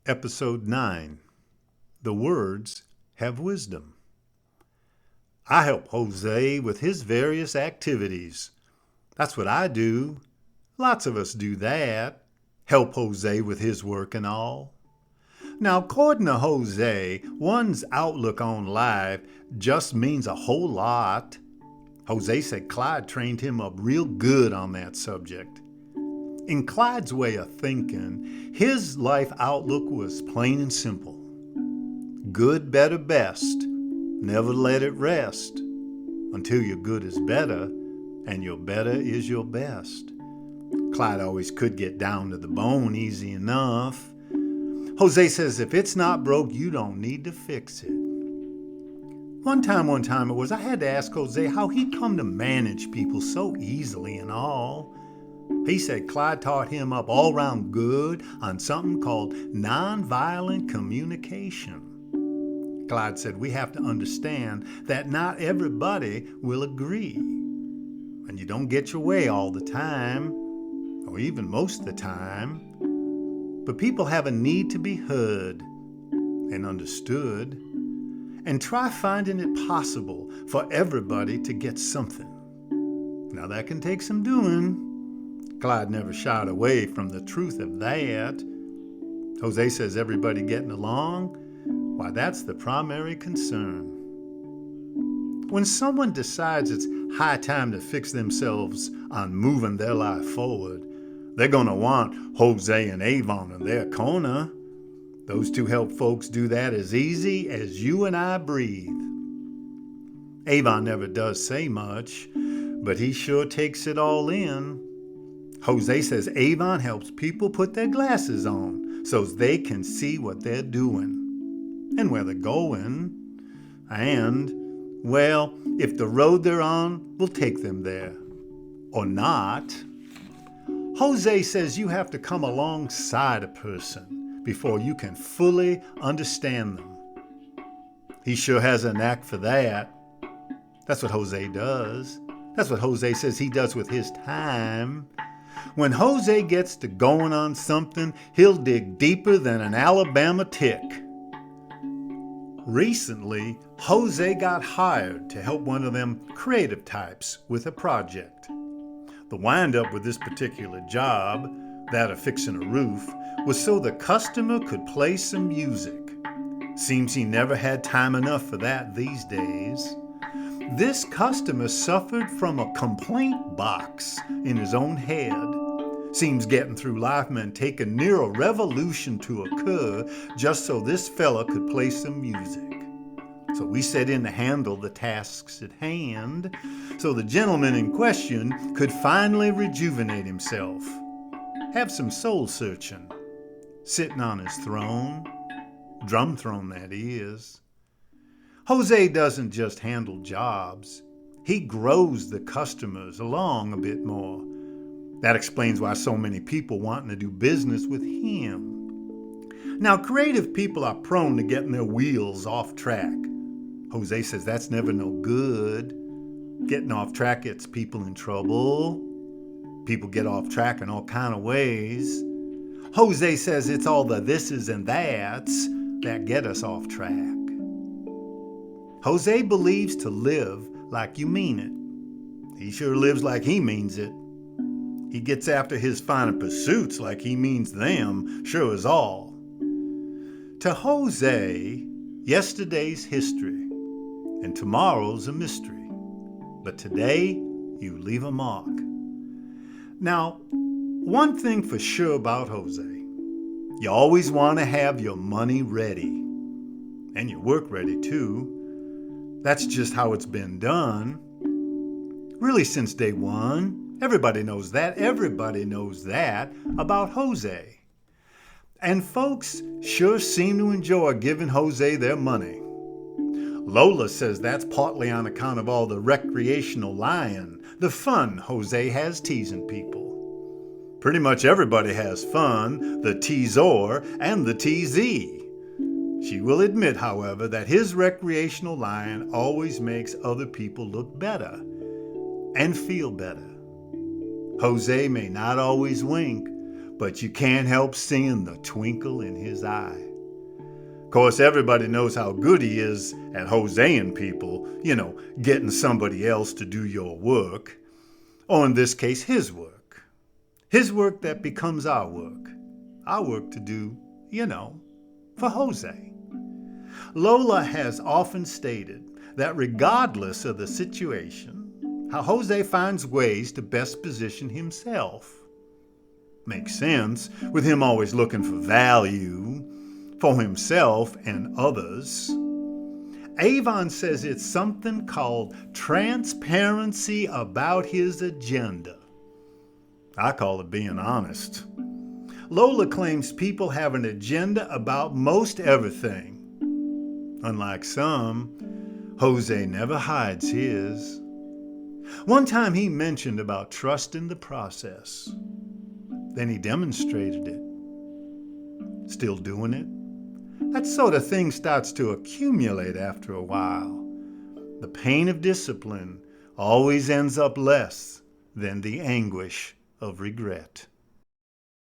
Episode 9. The Words Have Wisdom. I help Jose with his various activities. That's what I do. Lots of us do that. Help Jose with his work and all. Now, according to Jose, one's outlook on life just means a whole lot. Jose said Clyde trained him up real good on that subject. In Clyde's way of thinking, his life outlook was plain and simple. Good, better, best. Never let it rest until your good is better and your better is your best. Clyde always could get down to the bone easy enough. Jose says if it's not broke, you don't need to fix it. One time it was, I had to ask Jose how he come to manage people so easily and all. He said Clyde taught him up all round good on something called nonviolent communication. Clyde said we have to understand that not everybody will agree. And you don't get your way all the time, or even most of the time. But people have a need to be heard and understood, and try finding it possible for everybody to get something. Now that can take some doing. Clyde never shied away from the truth of that. Jose says everybody getting along, why that's the primary concern. When someone decides it's high time to fix themselves on moving their life forward, they're going to want Jose and Avon in their corner. Those two help folks do that as easy as you and I breathe. Avon never does say much, but he sure takes it all in. Jose says Avon helps people put their glasses on so they can see what they're doing and where they're going. And, well, if the road they're on will take them there or not. Jose says you have to come alongside a person before you can fully understand them. He sure has a knack for that. That's what Jose does. That's what Jose says he does with his time. When Jose gets to going on something, he'll dig deeper than an Alabama tick. Recently, Jose got hired to help one of them creative types with a project. The wind-up with this particular job, that of fixing a roof, was so the customer could play some music. Seems he never had time enough for that these days. This customer suffered from a complaint box in his own head. Seems getting through life meant taking near a revolution to occur just so this fella could play some music. So we set in to handle the tasks at hand so the gentleman in question could finally rejuvenate himself. Have some soul searching. Sitting on his throne. Drum throne, that is. Jose doesn't just handle jobs. He grows the customers along a bit more. That explains why so many people wanting to do business with him. Now, creative people are prone to getting their wheels off track. Jose says that's never no good. Getting off track gets people in trouble. People get off track in all kind of ways. Jose says it's all the thises and that's that get us off track. Jose believes to live like you mean it. He sure lives like he means it. He gets after his finer pursuits like he means them, sure as all. To Jose, yesterday's history, and tomorrow's a mystery. But today, you leave a mark. Now, one thing for sure about Jose, you always want to have your money ready. And your work ready too. That's just how it's been done. Really since day one. Everybody knows that. Everybody knows that about Jose. And folks sure seem to enjoy giving Jose their money. Lola says that's partly on account of all the recreational lying, the fun Jose has teasing people. Pretty much everybody has fun, the teaser and the teasee. She will admit, however, that his recreational lying always makes other people look better and feel better. Jose may not always wink, but you can't help seeing the twinkle in his eye. Of course, everybody knows how good he is at Joseing people, getting somebody else to do your work, or in this case, his work. His work that becomes our work to do, for Jose. Lola has often stated that regardless of the situation, how Jose finds ways to best position himself. Makes sense, with him always looking for value for himself and others. Avon says it's something called transparency about his agenda. I call it being honest. Lola claims people have an agenda about most everything. Unlike some, Jose never hides his. One time he mentioned about trusting the process. Then he demonstrated it. Still doing it? That sort of thing starts to accumulate after a while. The pain of discipline always ends up less than the anguish of regret.